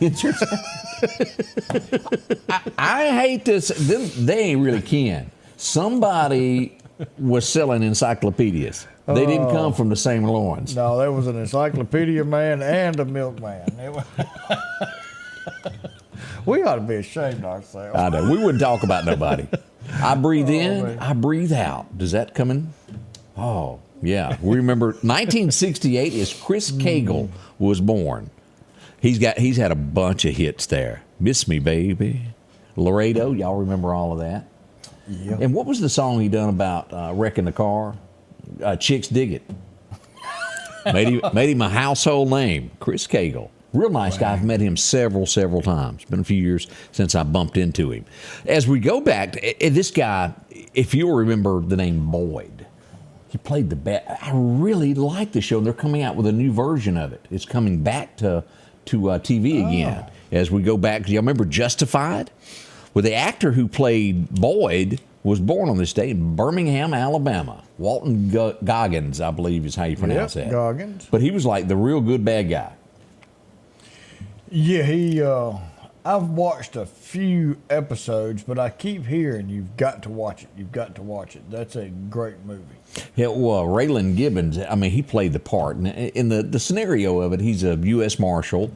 I hate this. They ain't really can. Somebody was selling encyclopedias. They didn't come from the same loins. No, there was an encyclopedia man and a milkman. We ought to be ashamed of ourselves. I know. We wouldn't talk about nobody. I breathe in, man. I breathe out. Does that come in? Oh, yeah. We remember 1968 is Chris Cagle was born. He's had a bunch of hits there. Miss Me, Baby. Laredo, y'all remember all of that? Yeah. And what was the song he done about wrecking the car? Chicks Dig It. made him a household name. Chris Cagle. Real nice guy. I've met him several times. It's been a few years since I bumped into him. As we go back, this guy, if you'll remember the name Boyd, he played the best. I really like the show. And they're coming out with a new version of it. It's coming back to TV again. As we go back, do y'all remember Justified? Well, the actor who played Boyd was born on this day in Birmingham, Alabama. Walton Goggins, I believe is how you pronounce that. Goggins. But he was like the real good bad guy. Yeah, I've watched a few episodes, but I keep hearing you've got to watch it. You've got to watch it. That's a great movie. Yeah, well, Raylan Gibbons, I mean, he played the part. And in the scenario of it, he's a U.S. Marshal.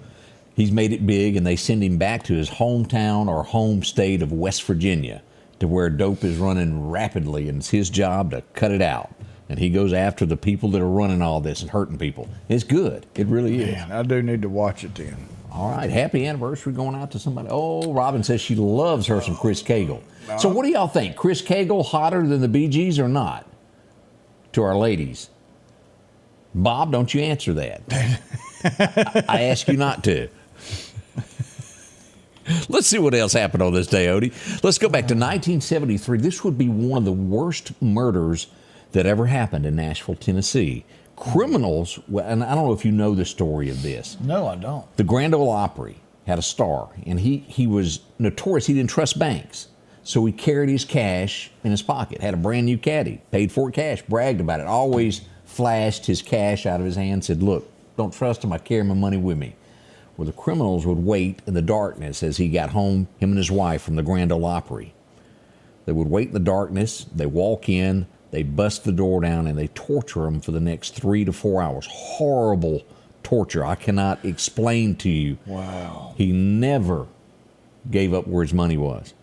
He's made it big, and they send him back to his hometown or home state of West Virginia, to where dope is running rapidly, and it's his job to cut it out. And he goes after the people that are running all this and hurting people. It's good. It really is. Man, I do need to watch it then. All right. Happy anniversary going out to somebody. Oh, Robin says she loves her some Chris Cagle. So what do y'all think? Chris Cagle hotter than the Bee Gees or not? To our ladies. Bob, don't you answer that. I ask you not to. Let's see what else happened on this day, Odie. Let's go back to 1973. This would be one of the worst murders that ever happened in Nashville, Tennessee. Criminals, and I don't know if you know the story of this. No, I don't. The Grand Ole Opry had a star, and he was notorious. He didn't trust banks, so he carried his cash in his pocket, had a brand new caddy, paid for it cash, bragged about it, always flashed his cash out of his hand, said, look, don't trust him, I carry my money with me. Well, the criminals would wait in the darkness as he got home, him and his wife, from the Grand Ole Opry. They would wait in the darkness, they walk in, they bust the door down, and they torture him for the next 3 to 4 hours. Horrible torture. I cannot explain to you. Wow. He never gave up where his money was.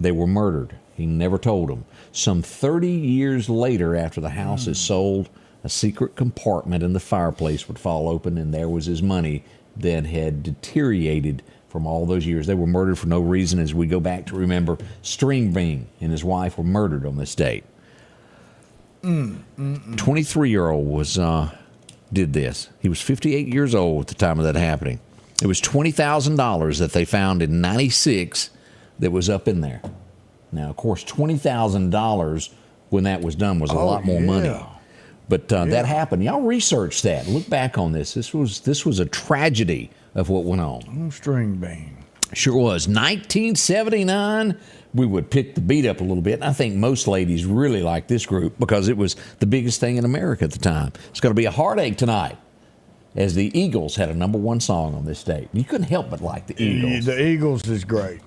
They were murdered. He never told them. Some 30 years later, after the house is sold, a secret compartment in the fireplace would fall open, and there was his money that had deteriorated from all those years. They were murdered for no reason. As we go back to remember, String Bean and his wife were murdered on this date. 23-year-old was did this. He was 58 years old at the time of that happening. It was $20,000 that they found in '96 that was up in there. Now, of course, $20,000 when that was done was a lot more money. But that happened. Y'all research that. Look back on this. This was a tragedy of what went on. String Bean. Sure was. 1979, we would pick the beat up a little bit. And I think most ladies really like this group because it was the biggest thing in America at the time. It's going to be a heartache tonight, as the Eagles had a #1 song on this date. You couldn't help but like the Eagles. The Eagles is great.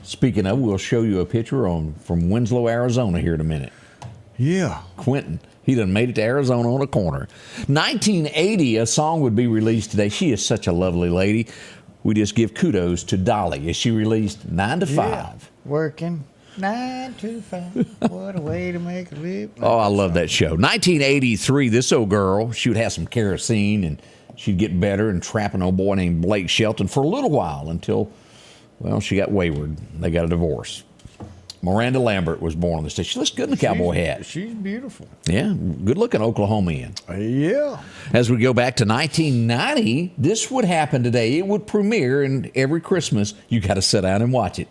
Speaking of, we'll show you a picture from Winslow, Arizona here in a minute. Yeah. Quentin. He done made it to Arizona on a corner. 1980, a song would be released today. She is such a lovely lady. We just give kudos to Dolly as she released 9 to 5. Yeah. Working 9 to 5. What a way to make a live. Oh, I love that show. 1983, this old girl, she would have some kerosene and she'd get better and trap an old boy named Blake Shelton for a little while until, well, she got wayward. They got a divorce. Miranda Lambert was born on this day. She looks good in the cowboy hat. She's beautiful. Yeah, good-looking Oklahomian. Yeah. As we go back to 1990, this would happen today. It would premiere, and every Christmas, you got to sit down and watch it.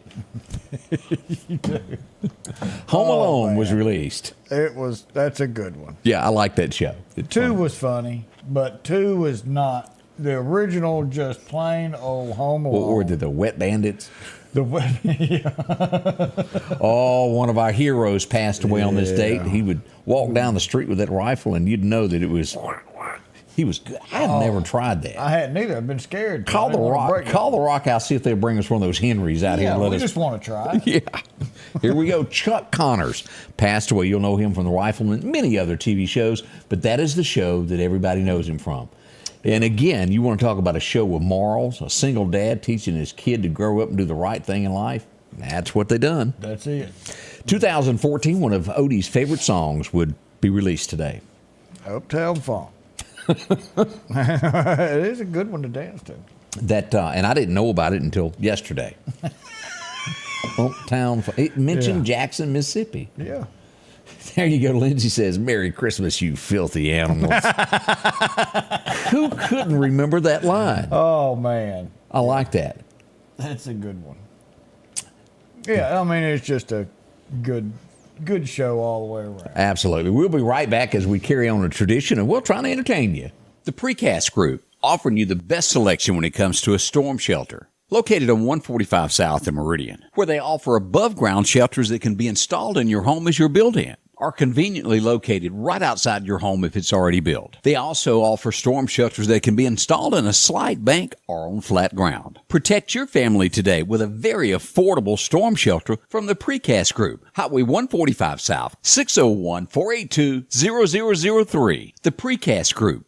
Home Alone was released. That's a good one. Yeah, I like that show. It's 2 funny. was funny, but 2 was not the original, just plain old Home Alone. Or the Wet Bandits. The yeah. Oh, one of our heroes passed away on this date. He would walk down the street with that rifle, and you'd know that it was. He was good. I had never tried that. I hadn't either. I've been scared. Call the Rock House. See if they bring us one of those Henrys out here. Yeah, And we just want to try. Yeah. Here we go. Chuck Connors passed away. You'll know him from The Rifleman, many other TV shows, but that is the show that everybody knows him from. And again, you want to talk about a show with morals, a single dad teaching his kid to grow up and do the right thing in life. That's what they done. That's it. 2014, one of Odie's favorite songs would be released today. Uptown Funk. It is a good one to dance to. That and I didn't know about it until yesterday. Uptown Funk. It mentioned Jackson, Mississippi. Yeah. There you go. Lindsay says, "Merry Christmas, you filthy animals." Who couldn't remember that line? Oh, man. I like that. That's a good one. Yeah, I mean, it's just a good show all the way around. Absolutely. We'll be right back as we carry on a tradition, and we'll try to entertain you. The Precast Group, offering you the best selection when it comes to a storm shelter. Located on 145 South in Meridian, where they offer above-ground shelters that can be installed in your home as you're built in, are conveniently located right outside your home if it's already built. They also offer storm shelters that can be installed in a slight bank or on flat ground. Protect your family today with a very affordable storm shelter from the Precast Group. Highway 145 South, 601-482-0003. The Precast Group.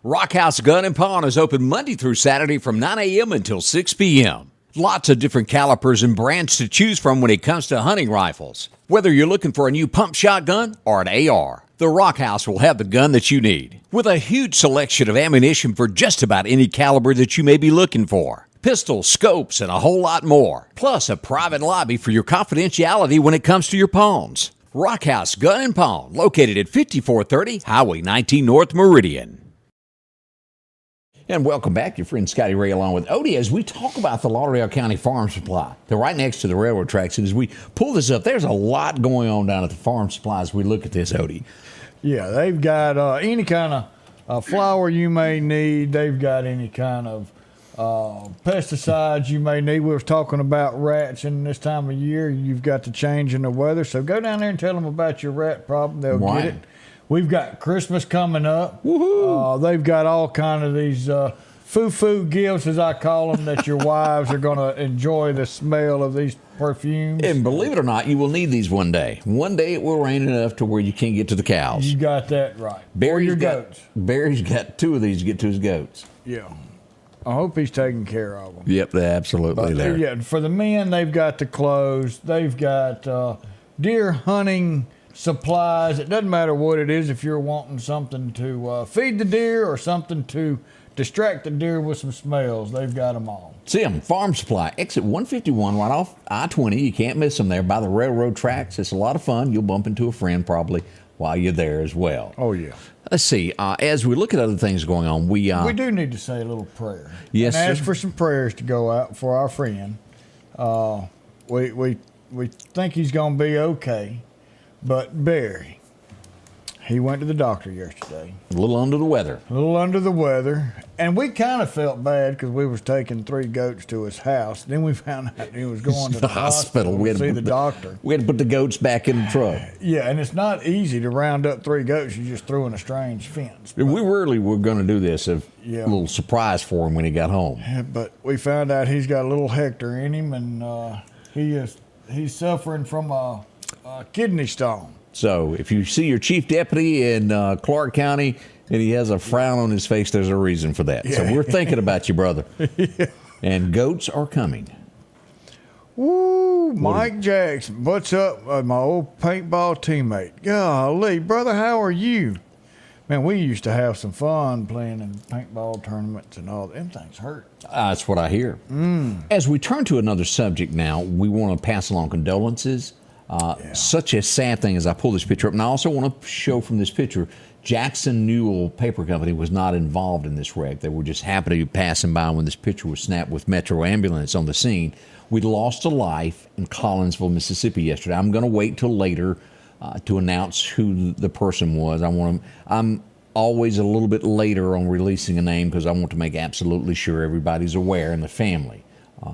Rock House Gun and Pawn is open Monday through Saturday from 9 a.m. until 6 p.m. Lots of different calibers and brands to choose from when it comes to hunting rifles. Whether you're looking for a new pump shotgun or an AR, the Rock House will have the gun that you need. With a huge selection of ammunition for just about any caliber that you may be looking for. Pistols, scopes, and a whole lot more. Plus a private lobby for your confidentiality when it comes to your pawns. Rock House Gun and Pawn, located at 5430 Highway 19 North Meridian. And welcome back, your friend Scotty Ray along with Odie as we talk about the Lauderdale County Farm Supply. They're right next to the railroad tracks. And as we pull this up, there's a lot going on down at the Farm Supply as we look at this, Odie. Yeah, they've got any kind of flour you may need. They've got any kind of pesticides you may need. We were talking about rats in this time of year. You've got the change in the weather. So go down there and tell them about your rat problem. They'll get it. We've got Christmas coming up. Woohoo! They've got all kind of these foo-foo gifts, as I call them, that your wives are going to enjoy the smell of these perfumes. And believe it or not, you will need these one day. One day it will rain enough to where you can't get to the cows. You got that right. Or your goats. Barry's got 2 of these to get to his goats. Yeah. I hope he's taking care of them. Yep, they're absolutely there. Yeah, for the men, they've got the clothes. They've got deer hunting supplies. It doesn't matter what it is. If you're wanting something to feed the deer or something to distract the deer with some smells, they've got them all. See them, Farm Supply, exit 151 right off I-20. You can't miss them there by the railroad tracks. It's a lot of fun. You'll bump into a friend probably while you're there as well. Oh, yeah. Let's see. As we look at other things going on, we do need to say a little prayer. Yes, and ask sir. for some prayers to go out for our friend. We think he's going to be okay. But Barry, he went to the doctor yesterday. A little under the weather. And we kind of felt bad because we was taking 3 goats to his house. Then we found out he was going to the hospital to see the doctor. We had to put the goats back in the truck. Yeah, and it's not easy to round up 3 goats you just threw in a strange fence. We really were going to do this, a little surprise for him when he got home. Yeah, but we found out he's got a little Hector in him, and he's suffering from a kidney stone. So if you see your chief deputy in Clark County and he has a frown on his face, there's a reason for that. Yeah. So we're thinking about you, brother. Yeah. And goats are coming. Woo, Mike Jackson. What's up, my old paintball teammate? Golly, brother, how are you? Man, we used to have some fun playing in paintball tournaments and all. Them things hurt. That's what I hear. As we turn to another subject now, we want to pass along condolences. Such a sad thing as I pull this picture up. And I also want to show from this picture, Jackson Newell Paper Company was not involved in this wreck. They were just happy to be passing by when this picture was snapped with Metro Ambulance on the scene. We lost a life in Collinsville, Mississippi yesterday. I'm going to wait till later to announce who the person was. I'm always a little bit later on releasing a name because I want to make absolutely sure everybody's aware in the family.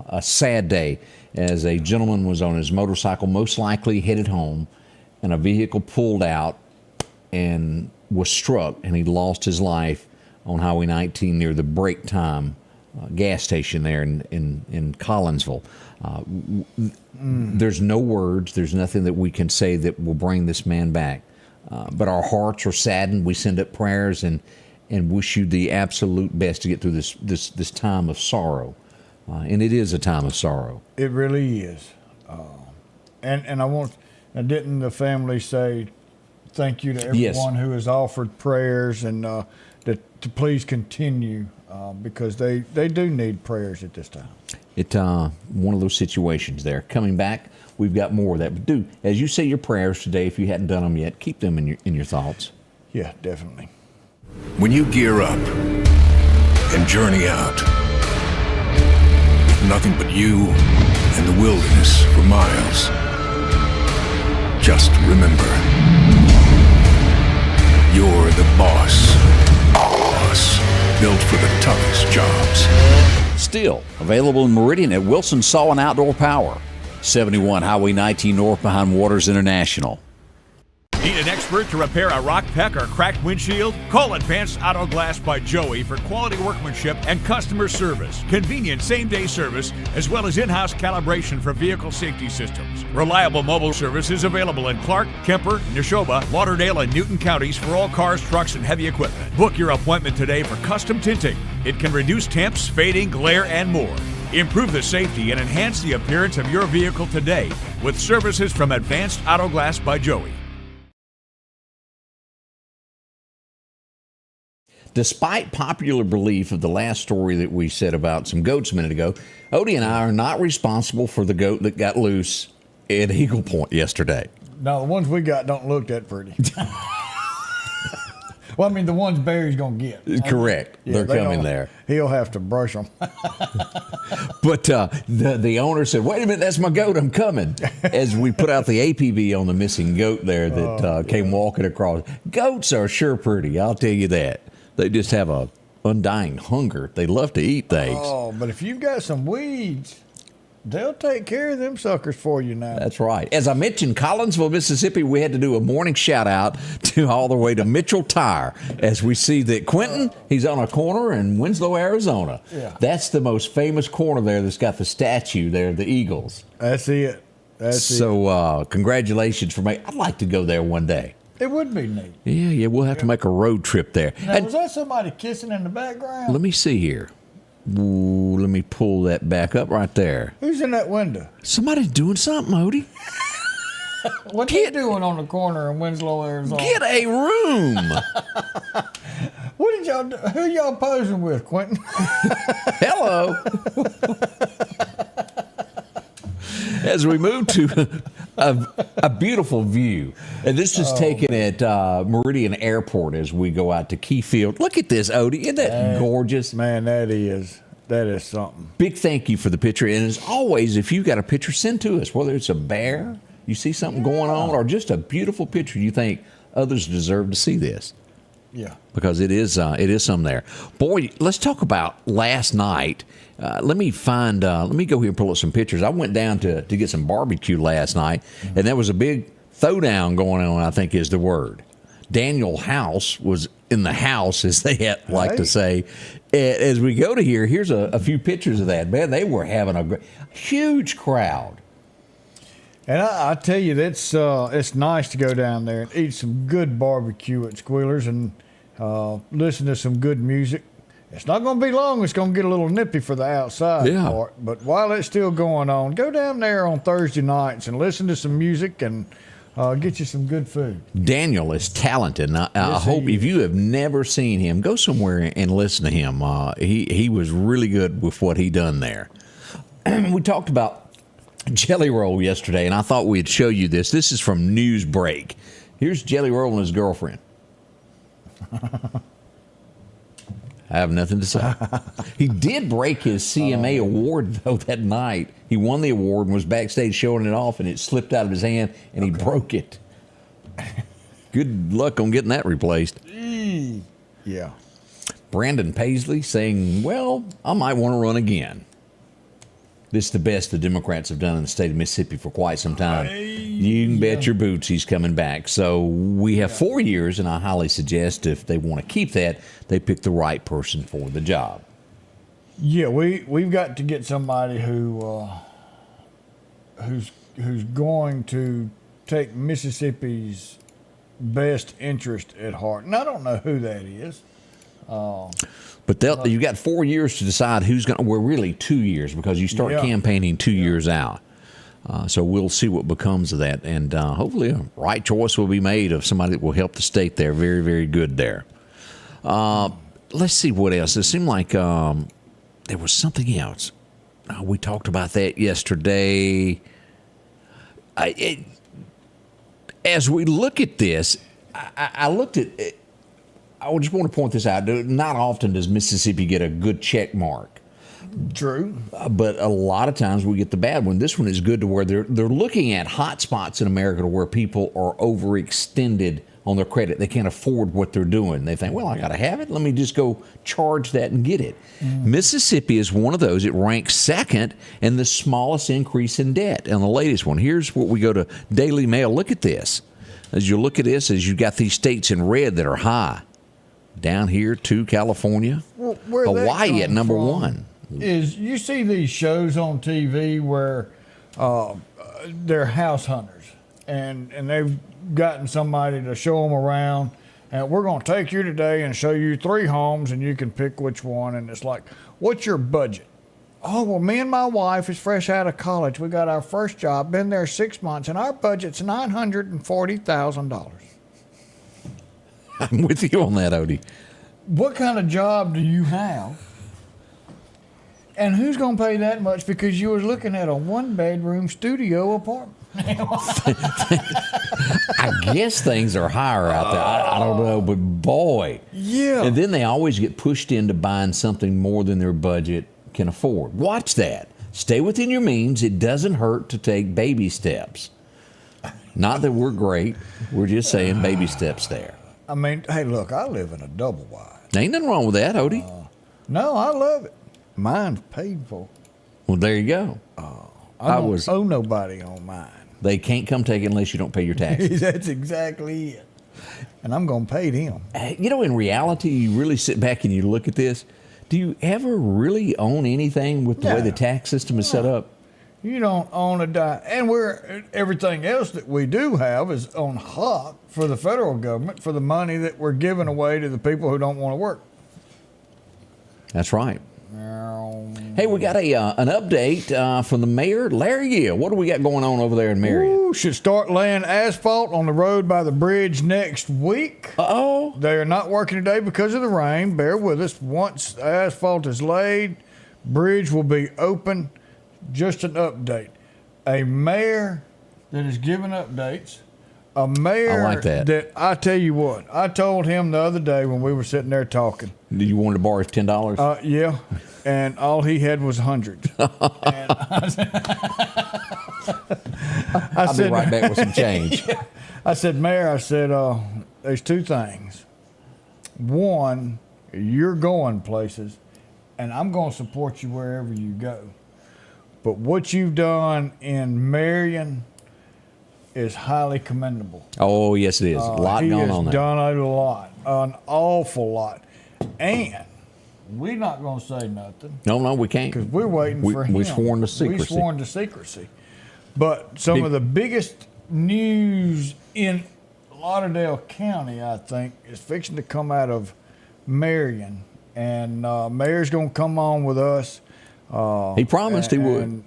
A sad day as a gentleman was on his motorcycle, most likely headed home, and a vehicle pulled out and was struck, and he lost his life on Highway 19 near the break time gas station there in Collinsville. There's no words. There's nothing that we can say that will bring this man back. But our hearts are saddened. We send up prayers and wish you the absolute best to get through this time of sorrow. And it is a time of sorrow. It really is. And didn't the family say thank you to everyone who has offered prayers and to please continue because they do need prayers at this time. It's one of those situations there. Coming back, we've got more of that. But do, as you say your prayers today, if you hadn't done them yet, keep them in your thoughts. Yeah, definitely. When you gear up and journey out, with nothing but you and the wilderness for miles, just remember, you're the boss. Boss, built for the toughest jobs. Still available in Meridian at Wilson Saw and Outdoor Power, 71 Highway 19 North behind Waters International. Need an expert to repair a rock peck or cracked windshield? Call Advanced Auto Glass by Joey for quality workmanship and customer service. Convenient same-day service, as well as in-house calibration for vehicle safety systems. Reliable mobile service is available in Clark, Kemper, Neshoba, Lauderdale, and Newton counties for all cars, trucks, and heavy equipment. Book your appointment today for custom tinting. It can reduce temps, fading, glare, and more. Improve the safety and enhance the appearance of your vehicle today with services from Advanced Auto Glass by Joey. Despite popular belief of the last story that we said about some goats a minute ago, Odie and I are not responsible for the goat that got loose at Eagle Point yesterday. No, the ones we got don't look that pretty. Well, I mean, the ones Barry's going to get. Correct. Yeah, They're coming there. He'll have to brush them. But the owner said, wait a minute, that's my goat, I'm coming. As we put out the APB on the missing goat there that came walking across. Goats are sure pretty, I'll tell you that. They just have a undying hunger. They love to eat things. Oh, but if you've got some weeds, they'll take care of them suckers for you now. That's right. As I mentioned, Collinsville, Mississippi, we had to do a morning shout out to all the way to Mitchell Tire as we see that Quentin, he's on a corner in Winslow, Arizona. Yeah. That's the most famous corner there that's got the statue there, the Eagles. That's it. So congratulations for me. I'd like to go there one day. It would be neat. Yeah, we'll have to make a road trip there. Now, was that somebody kissing in the background? Let me see here. Ooh, let me pull that back up right there. Who's in that window? Somebody's doing something, Odie. What's he doing on the corner in Winslow, Arizona? Get a room. What did y'all do? Who y'all posing with, Quentin? Hello. As we move to a beautiful view, and this is taken at Meridian Airport as we go out to Keyfield. Look at this, Odie. Isn't that gorgeous? Man, that is something. Big thank you for the picture. And as always, if you've got a picture, send to us, whether it's a bear, you see something going on, or just a beautiful picture you think others deserve to see this. Yeah. Because it is something there. Boy, let's talk about last night. Let me go here and pull up some pictures. I went down to get some barbecue last night, and there was a big throwdown going on, I think is the word. Daniel House was in the house, as they like to say. As we go to here, here's a few pictures of that. Man, they were having a huge crowd. And I tell you, it's nice to go down there and eat some good barbecue at Squealer's and listen to some good music. It's not going to be long. It's going to get a little nippy for the outside part. But while it's still going on, go down there on Thursday nights and listen to some music and get you some good food. Daniel is talented. And I hope if you have never seen him, go somewhere and listen to him. He was really good with what he done there. We talked about Jelly Roll yesterday, and I thought we'd show you this. This is from Newsbreak. Here's Jelly Roll and his girlfriend. I have nothing to say. He did break his CMA award, though, that night. He won the award and was backstage showing it off, and it slipped out of his hand, and he broke it. Good luck on getting that replaced. Yeah. Brandon Paisley saying, well, I might want to run again. This is the best the Democrats have done in the state of Mississippi for quite some time. You can bet your boots he's coming back. So we have 4 years, and I highly suggest if they want to keep that, they pick the right person for the job. Yeah, we've got to get somebody who's going to take Mississippi's best interest at heart. And I don't know who that is. But you got 4 years to decide who's going to. Well, really 2 years, because you start campaigning 2 years out. So we'll see what becomes of that, and hopefully a right choice will be made of somebody that will help the state there. Very, very good there. Let's see what else. It seemed like there was something else. We talked about that yesterday. As we look at this, I looked at it. I just want to point this out. Not often does Mississippi get a good check mark. True. But a lot of times we get the bad one. This one is good to where they're looking at hot spots in America to where people are overextended on their credit. They can't afford what they're doing. They think, well, I got to have it. Let me just go charge that and get it. Mississippi is one of those. It ranks second in the smallest increase in debt. And the latest one, here's what we go to Daily Mail. Look at this. As you look at this, as you got these states in red that are high. Down here to California, Hawaii at number one. Is you see these shows on TV where they're house hunters, and they've gotten somebody to show them around, and we're going to take you today and show you 3 homes, and you can pick which one. And it's like, what's your budget? Oh, well, me and my wife is fresh out of college. We got our first job, been there 6 months, and our budget's $940,000. I'm with you on that, Odie. What kind of job do you have? And who's going to pay that much because you was looking at a 1-bedroom studio apartment? I guess things are higher out there. I don't know, but boy. Yeah. And then they always get pushed into buying something more than their budget can afford. Watch that. Stay within your means. It doesn't hurt to take baby steps. Not that we're great. We're just saying baby steps there. I mean, hey, look, I live in a double wide. Ain't nothing wrong with that, Odie. No, I love it. Mine's paid for. Well, there you go. I don't owe nobody on mine. They can't come take it unless you don't pay your taxes. That's exactly it. And I'm going to pay them. You know, in reality, you really sit back and you look at this. Do you ever really own anything with the way the tax system is set up? You don't own a dime. And everything else that we do have is on hock for the federal government for the money that we're giving away to the people who don't want to work. That's right. Hey, we got an update from the mayor, Larry Gill. What do we got going on over there in Marion? Should start laying asphalt on the road by the bridge next week. Uh-oh. They are not working today because of the rain. Bear with us. Once the asphalt is laid, bridge will be open. Just an update. A mayor that is giving updates. A mayor I like that. I tell you what, I told him the other day when we were sitting there talking. Do you want to borrow $10? Yeah. And all he had was hundreds. And I'll be right back with some change. I said, Mayor, there's 2 things. One, you're going places, and I'm going to support you wherever you go. But what you've done in Marion is highly commendable. Oh, yes, it is. A lot going on there. He has done a lot, an awful lot. And we're not going to say nothing. No, we can't. Because we're waiting for him. We're sworn to secrecy. We're sworn to secrecy. But some of the biggest news in Lauderdale County, I think, is fixing to come out of Marion. And Mayor's going to come on with us. He promised he would.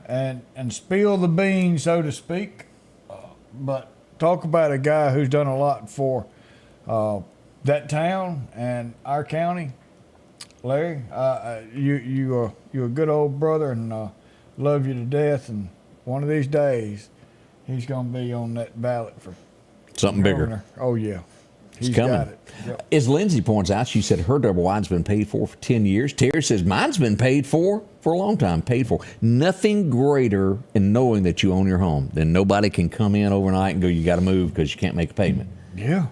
And spill the beans, so to speak. But talk about a guy who's done a lot for that town and our county. Larry, you're a good old brother, and love you to death. And one of these days, he's going to be on that ballot for something governor. bigger. Oh, yeah. He's coming. Got it. Yep. As Lindsay points out, she said her double wide's been paid for 10 years. Terry says mine's been paid for a long time, paid for. Nothing greater in knowing that you own your home than nobody can come in overnight and go, you got to move because you can't make a payment. Yeah.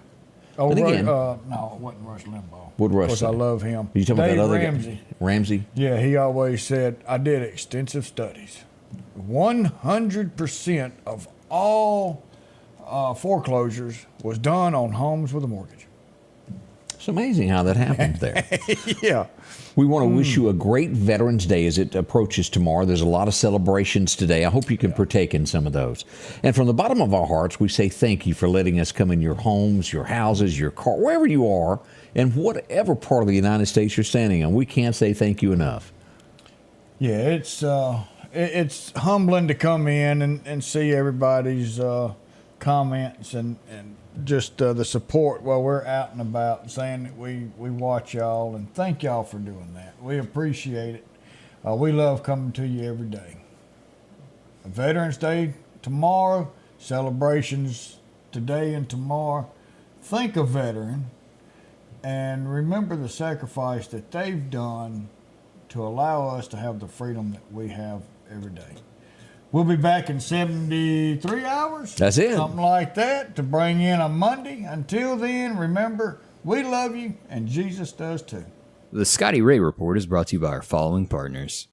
Oh, And again, no, it wasn't Rush Limbaugh. What Rush Of course, I said? love him. You talking about Dave that other Ramsey. guy? Ramsey? Yeah, he always said, I did extensive studies. 100% of all foreclosures was done on homes with a mortgage. It's amazing how that happened there. Yeah. We want to wish you a great Veterans Day as it approaches tomorrow. There's a lot of celebrations today. I hope you can partake in some of those. And from the bottom of our hearts, we say thank you for letting us come in your homes, your houses, your car, wherever you are, and whatever part of the United States you're standing on. We can't say thank you enough. Yeah, it's humbling to come in and see everybody's comments and just the support while we're out and about, saying that we watch y'all, and thank y'all for doing that. We appreciate it. We love coming to you every day. Veterans Day tomorrow, celebrations today and tomorrow. Think a veteran and remember the sacrifice that they've done to allow us to have the freedom that we have every day. We'll be back in 73 hours. That's it. Something like that to bring in a Monday. Until then, remember, we love you and Jesus does too. The Scotty Ray Report is brought to you by our following partners.